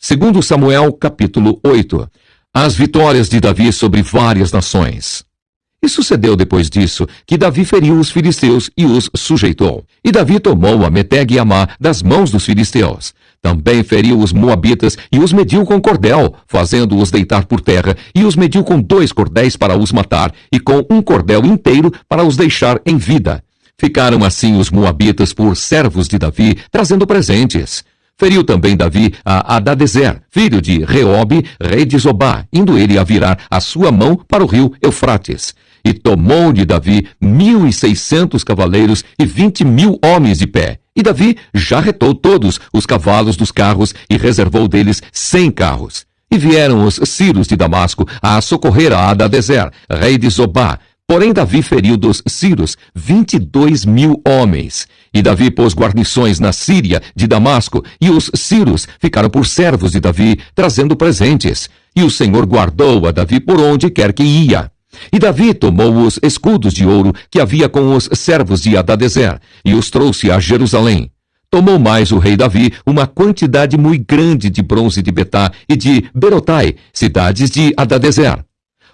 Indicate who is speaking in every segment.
Speaker 1: Segundo Samuel, capítulo 8. As vitórias de Davi sobre várias nações. E sucedeu depois disso, que Davi feriu os filisteus e os sujeitou. E Davi tomou a Meteg e Amá das mãos dos filisteus. Também feriu os moabitas e os mediu com cordel, fazendo-os deitar por terra, e os mediu com 2 cordéis para os matar, e com 1 cordel inteiro para os deixar em vida. Ficaram assim os moabitas por servos de Davi, trazendo presentes. Feriu também Davi a Adadezer, filho de Reobe, rei de Zobá, indo ele a virar a sua mão para o rio Eufrates. E tomou de Davi 1.600 cavaleiros e 20.000 homens de pé. E Davi jarretou todos os cavalos dos carros e reservou deles 100 carros. E vieram os sírios de Damasco a socorrer a Adadezer, rei de Zobá. Porém Davi feriu dos sírios 22.000 homens. E Davi pôs guarnições na Síria de Damasco, e os sírios ficaram por servos de Davi, trazendo presentes. E o Senhor guardou a Davi por onde quer que ia. E Davi tomou os escudos de ouro que havia com os servos de Adadezer, e os trouxe a Jerusalém. Tomou mais o rei Davi uma quantidade muito grande de bronze de Betá e de Berotai, cidades de Adadezer.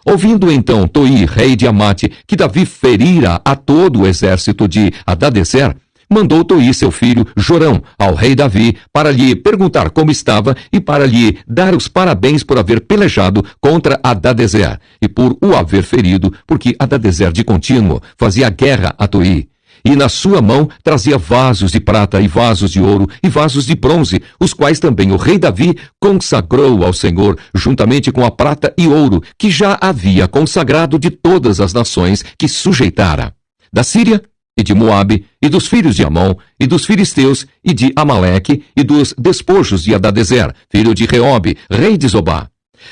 Speaker 1: Ouvindo então Toi, rei de Amate, que Davi ferira a todo o exército de Adadezer, mandou Toi, seu filho, Jorão, ao rei Davi, para lhe perguntar como estava e para lhe dar os parabéns por haver pelejado contra Adadezer e por o haver ferido, porque Adadezer de contínuo fazia guerra a Toi. E na sua mão trazia vasos de prata e vasos de ouro e vasos de bronze, os quais também o rei Davi consagrou ao Senhor, juntamente com a prata e ouro, que já havia consagrado de todas as nações que sujeitara. Da Síria, e de Moabe, e dos filhos de Amon, e dos filisteus, e de Amaleque, e dos despojos de Adadezer, filho de Reobe, rei de Zobá.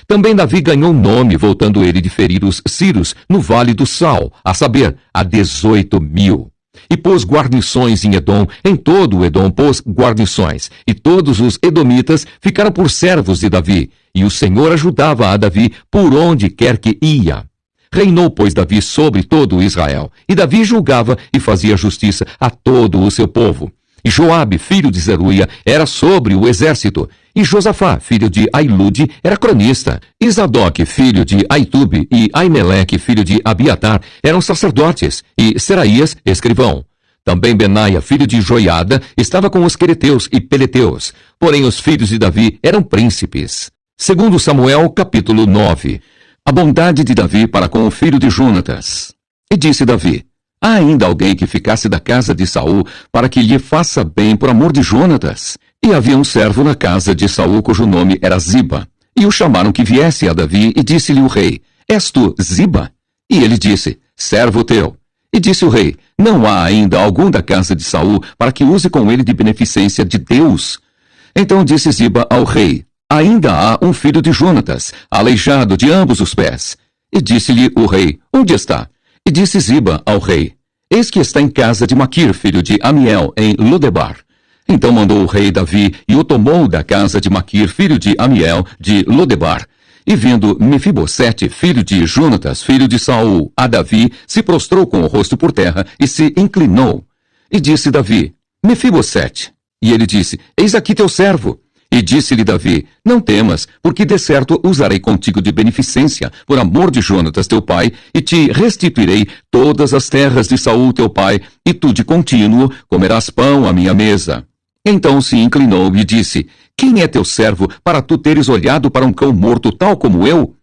Speaker 1: Também Davi ganhou nome, voltando ele de ferir os sírios no vale do Sal, a saber, a 18.000. E pôs guarnições em Edom, em todo o Edom pôs guarnições, e todos os edomitas ficaram por servos de Davi, e o Senhor ajudava a Davi por onde quer que ia. Reinou, pois, Davi sobre todo Israel, e Davi julgava e fazia justiça a todo o seu povo. E Joabe, filho de Zeruia, era sobre o exército, e Josafá, filho de Ailude, era cronista. E Zadok, filho de Aitube, e Aimeleque, filho de Abiatar, eram sacerdotes, e Seraías, escrivão. Também Benaia, filho de Joiada, estava com os quereteus e peleteus, porém os filhos de Davi eram príncipes. Segundo Samuel, capítulo 9. A bondade de Davi para com o filho de Jonatas. E disse Davi: há ainda alguém que ficasse da casa de Saul, para que lhe faça bem por amor de Jonatas? E havia um servo na casa de Saul, cujo nome era Ziba. E o chamaram que viesse a Davi, e disse-lhe o rei: és tu Ziba? E ele disse: servo teu. E disse o rei: não há ainda algum da casa de Saul, para que use com ele de beneficência de Deus? Então disse Ziba ao rei: ainda há um filho de Jonatas, aleijado de ambos os pés. E disse-lhe o rei: onde está? E disse Ziba ao rei: eis que está em casa de Maquir, filho de Amiel, em Lodebar. Então mandou o rei Davi, e o tomou da casa de Maquir, filho de Amiel, de Lodebar. E vendo Mefibosete, filho de Jonatas, filho de Saul, a Davi, se prostrou com o rosto por terra, e se inclinou. E disse Davi: Mefibosete. E ele disse: eis aqui teu servo. E disse-lhe Davi: não temas, porque de certo usarei contigo de beneficência, por amor de Jonatas teu pai, e te restituirei todas as terras de Saul teu pai, e tu de contínuo comerás pão à minha mesa. Então se inclinou e disse: quem é teu servo, para tu teres olhado para um cão morto tal como eu?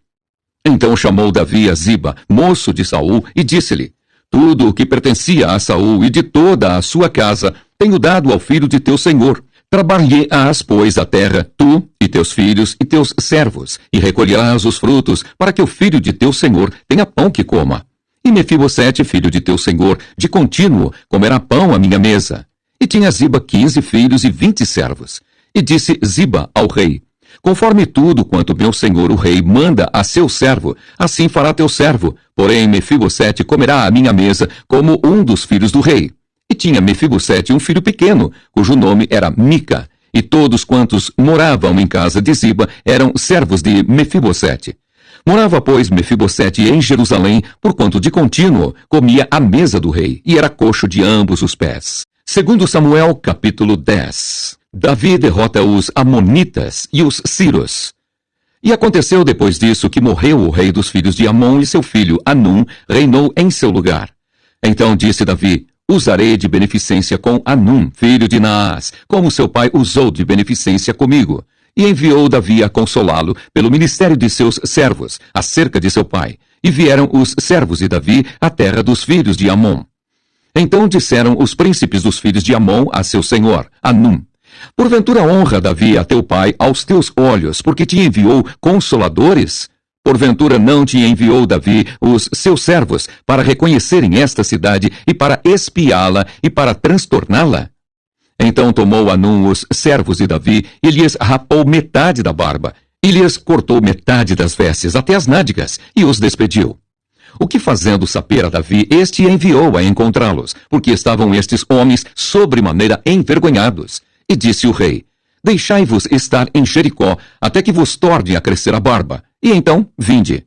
Speaker 1: Então chamou Davi a Ziba, moço de Saul, e disse-lhe: tudo o que pertencia a Saul e de toda a sua casa tenho dado ao filho de teu senhor. Trabalhei-ás, pois, a terra, tu e teus filhos e teus servos, e recolherás os frutos, para que o filho de teu senhor tenha pão que coma. E Mefibosete, filho de teu senhor, de contínuo comerá pão à minha mesa. E tinha Ziba 15 filhos e 20 servos. E disse Ziba ao rei: conforme tudo quanto meu senhor o rei manda a seu servo, assim fará teu servo. Porém Mefibosete comerá à minha mesa como um dos filhos do rei. E tinha Mefibosete um filho pequeno, cujo nome era Mica, e todos quantos moravam em casa de Ziba eram servos de Mefibosete. Morava, pois, Mefibosete em Jerusalém, porquanto de contínuo comia à mesa do rei, e era coxo de ambos os pés. Segundo Samuel, capítulo 10. Davi derrota os Amonitas e os Sírios. E aconteceu depois disso que morreu o rei dos filhos de Amon e seu filho Anum reinou em seu lugar. Então disse Davi: usarei de beneficência com Anum, filho de Naás, como seu pai usou de beneficência comigo. E enviou Davi a consolá-lo pelo ministério de seus servos, acerca de seu pai. E vieram os servos de Davi à terra dos filhos de Amon. Então disseram os príncipes dos filhos de Amon a seu senhor, Anum: porventura honra Davi a teu pai aos teus olhos, porque te enviou consoladores? Porventura não te enviou Davi os seus servos para reconhecerem esta cidade e para espiá-la e para transtorná-la? Então tomou Anum os servos de Davi e lhes rapou metade da barba, e lhes cortou metade das vestes até as nádegas, e os despediu. O que fazendo saber a Davi, este enviou a encontrá-los, porque estavam estes homens sobremaneira envergonhados. E disse o rei: deixai-vos estar em Jericó, até que vos torne a crescer a barba, e então vinde.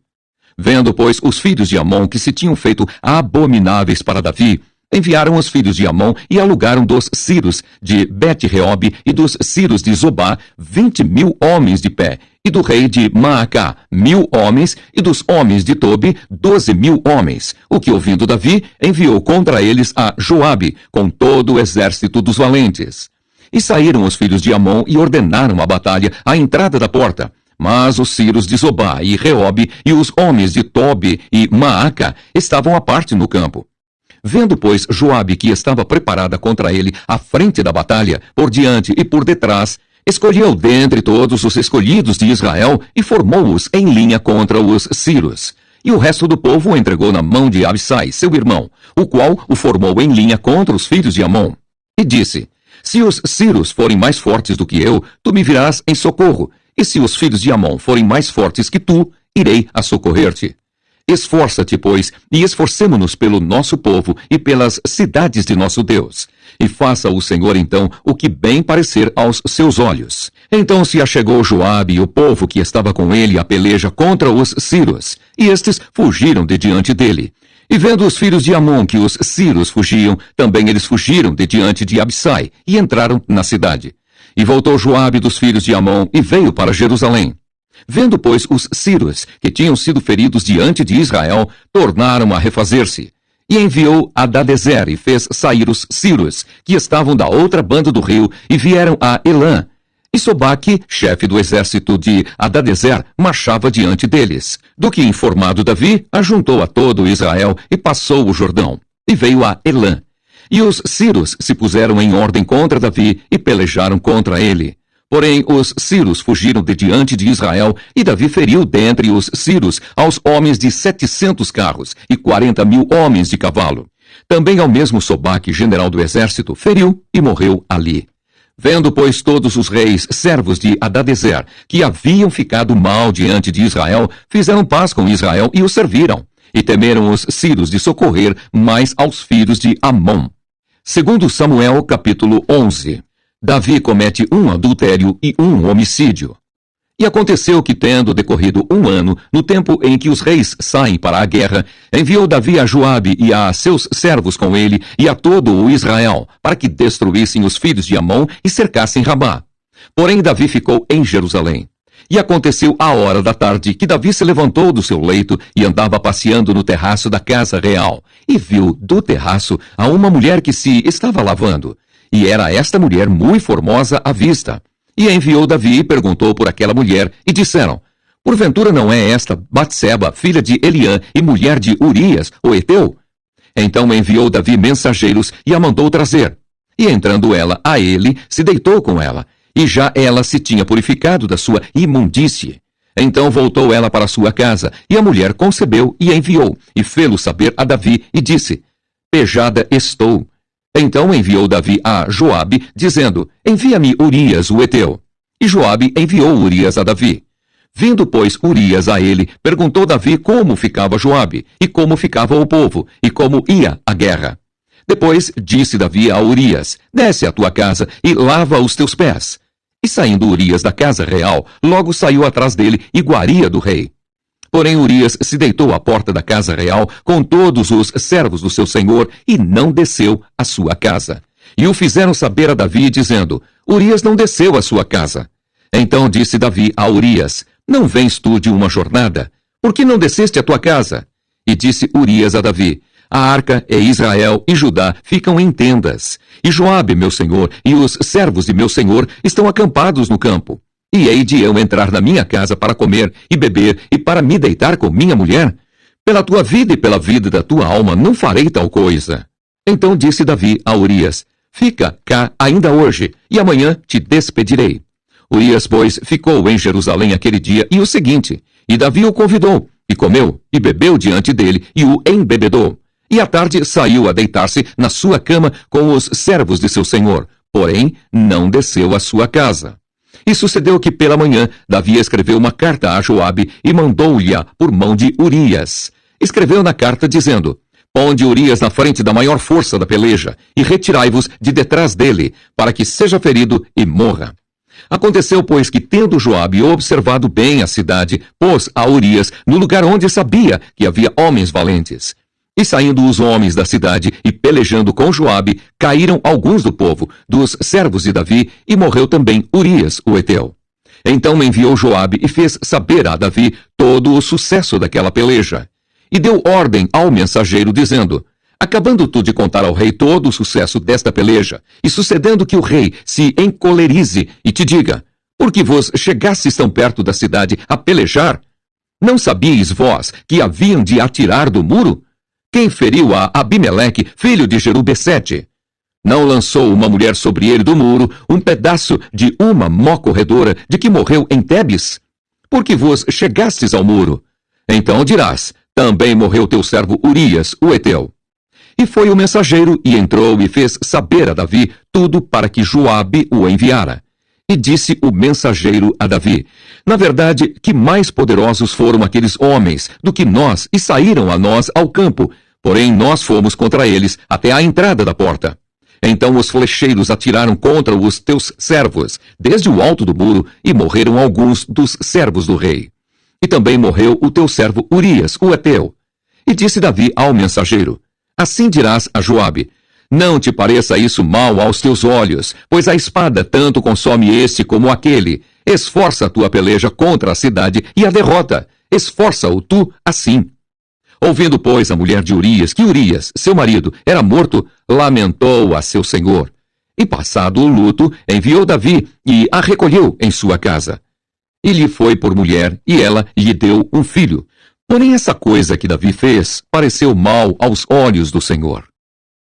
Speaker 1: Vendo, pois, os filhos de Amon que se tinham feito abomináveis para Davi, enviaram os filhos de Amon e alugaram dos Sírios de Bet-Reob e dos Sírios de Zobá 20.000 homens de pé, e do rei de Maacá 1.000 homens, e dos homens de Tobi 12.000 homens, o que, ouvindo Davi, enviou contra eles a Joabe, com todo o exército dos valentes. E saíram os filhos de Amon e ordenaram a batalha à entrada da porta. Mas os Sírios de Zobá e Reob e os homens de Tobi e Maaca estavam à parte no campo. Vendo, pois, Joabe que estava preparada contra ele à frente da batalha, por diante e por detrás, escolheu dentre todos os escolhidos de Israel e formou-os em linha contra os Sírios. E o resto do povo o entregou na mão de Abissai, seu irmão, o qual o formou em linha contra os filhos de Amon. E disse: se os Sírios forem mais fortes do que eu, tu me virás em socorro, e se os filhos de Amon forem mais fortes que tu, irei a socorrer-te. Esforça-te, pois, e esforcemo-nos pelo nosso povo e pelas cidades de nosso Deus. E faça o Senhor, então, o que bem parecer aos seus olhos. Então se achegou Joabe e o povo que estava com ele à peleja contra os Sírios, e estes fugiram de diante dele. E vendo os filhos de Amon que os Sírios fugiam, também eles fugiram de diante de Abissai, e entraram na cidade. E voltou Joabe dos filhos de Amon, e veio para Jerusalém. Vendo, pois, os Sírios, que tinham sido feridos diante de Israel, tornaram a refazer-se. E enviou Hadadezer e fez sair os Sírios, que estavam da outra banda do rio, e vieram a Elã. E Sobaque, chefe do exército de Hadadezer, marchava diante deles. Do que informado Davi, ajuntou a todo Israel e passou o Jordão. E veio a Elã. E os Sírios se puseram em ordem contra Davi e pelejaram contra ele. Porém, os Sírios fugiram de diante de Israel, e Davi feriu dentre os Sírios aos homens de 700 carros e 40.000 homens de cavalo. Também ao mesmo Sobaque, general do exército, feriu e morreu ali. Vendo, pois, todos os reis, servos de Hadadezer, que haviam ficado mal diante de Israel, fizeram paz com Israel e o serviram. E temeram os Sírios de socorrer mais aos filhos de Amon. Segundo Samuel, capítulo 11. Davi comete um adultério e um homicídio. E aconteceu que, tendo decorrido 1 ano, no tempo em que os reis saem para a guerra, enviou Davi a Joabe e a seus servos com ele e a todo o Israel, para que destruíssem os filhos de Amon e cercassem Rabá. Porém Davi ficou em Jerusalém. E aconteceu à hora da tarde que Davi se levantou do seu leito e andava passeando no terraço da casa real, e viu do terraço a uma mulher que se estava lavando. E era esta mulher muito formosa à vista. E enviou Davi e perguntou por aquela mulher, e disseram: porventura não é esta Batseba, filha de Eliã e mulher de Urias, o Eteu? Então enviou Davi mensageiros e a mandou trazer. E entrando ela a ele, se deitou com ela, e já ela se tinha purificado da sua imundície. Então voltou ela para sua casa, e a mulher concebeu e enviou, e fê-lo saber a Davi, e disse: pejada estou. Então enviou Davi a Joabe, dizendo: envia-me Urias, o Eteu. E Joabe enviou Urias a Davi. Vindo, pois, Urias a ele, perguntou Davi como ficava Joabe, e como ficava o povo, e como ia a guerra. Depois disse Davi a Urias: desce à tua casa e lava os teus pés. E saindo Urias da casa real, logo saiu atrás dele iguaria do rei. Porém Urias se deitou à porta da casa real com todos os servos do seu senhor e não desceu à sua casa. e o fizeram saber a Davi, dizendo: Urias não desceu à sua casa. Então disse Davi a Urias: Não vens tu de uma jornada? Por que não desceste à tua casa? E disse Urias a Davi: A arca e Israel e Judá ficam em tendas, e Joabe, meu senhor, e os servos de meu senhor estão acampados no campo. E hei de eu entrar na minha casa para comer e beber e para me deitar com minha mulher? Pela tua vida e pela vida da tua alma não farei tal coisa. Então disse Davi a Urias: Fica cá ainda hoje, e amanhã te despedirei. Urias, pois, ficou em Jerusalém aquele dia e o seguinte, e Davi o convidou, e comeu, e bebeu diante dele, e o embebedou. E à tarde saiu a deitar-se na sua cama com os servos de seu senhor, porém não desceu à sua casa. E sucedeu que pela manhã Davi escreveu uma carta a Joabe e mandou-lhe-a por mão de Urias. Escreveu na carta dizendo: Ponde Urias na frente da maior força da peleja, e retirai-vos de detrás dele, para que seja ferido e morra. Aconteceu, pois, que, tendo Joabe observado bem a cidade, pôs a Urias no lugar onde sabia que havia homens valentes. E saindo os homens da cidade e pelejando com Joabe, caíram alguns do povo, dos servos de Davi, e morreu também Urias, o heteu. Então enviou Joabe e fez saber a Davi todo o sucesso daquela peleja. E deu ordem ao mensageiro, dizendo: Acabando tu de contar ao rei todo o sucesso desta peleja, e sucedendo que o rei se encolerize e te diga: Por que vos chegastes tão perto da cidade a pelejar? Não sabíeis vós que haviam de atirar do muro? Quem feriu a Abimeleque, filho de Jerubessete? Não lançou uma mulher sobre ele do muro um pedaço de uma mó corredora de que morreu em Tebes? Por que vos chegastes ao muro? Então dirás: Também morreu teu servo Urias, o heteu. E foi o mensageiro, e entrou e fez saber a Davi tudo para que Joabe o enviara. E disse o mensageiro a Davi: Na verdade, que mais poderosos foram aqueles homens do que nós, e saíram a nós ao campo, porém nós fomos contra eles até a entrada da porta. Então os flecheiros atiraram contra os teus servos, desde o alto do muro, e morreram alguns dos servos do rei. E também morreu o teu servo Urias, o heteu. E disse Davi ao mensageiro: Assim dirás a Joabe: Não te pareça isso mal aos teus olhos, pois a espada tanto consome este como aquele. Esforça a tua peleja contra a cidade e a derrota. Esforça-o tu assim. Ouvindo, pois, a mulher de Urias, que Urias, seu marido, era morto, lamentou a seu senhor. E passado o luto, enviou Davi e a recolheu em sua casa. E lhe foi por mulher, e ela lhe deu um filho. Porém essa coisa que Davi fez pareceu mal aos olhos do Senhor.